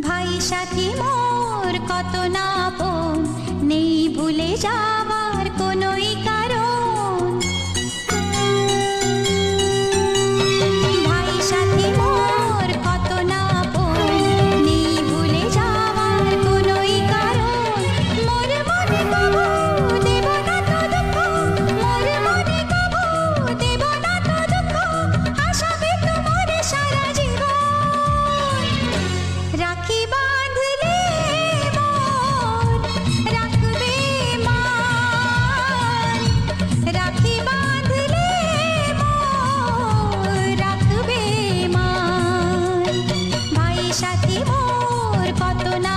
ভাই সাথী মোর কত না আপন, নেই ভুলে যাবার কোনোই কারণ। ভাই সাথী মোর কত না আপন, নেই ভুলে যাবার কোনোই কারণ। মোর মনে কবু দেব না তো দুঃখ, মোর মনে কবু দেব না তো দুঃখ, আশাবে তোমার সারা জীবন। রাখি বাঁধলে মোর রাখবে মান, রাখি বাঁধলে মোর রাখবে মান। ভাই সাথী মোর কত না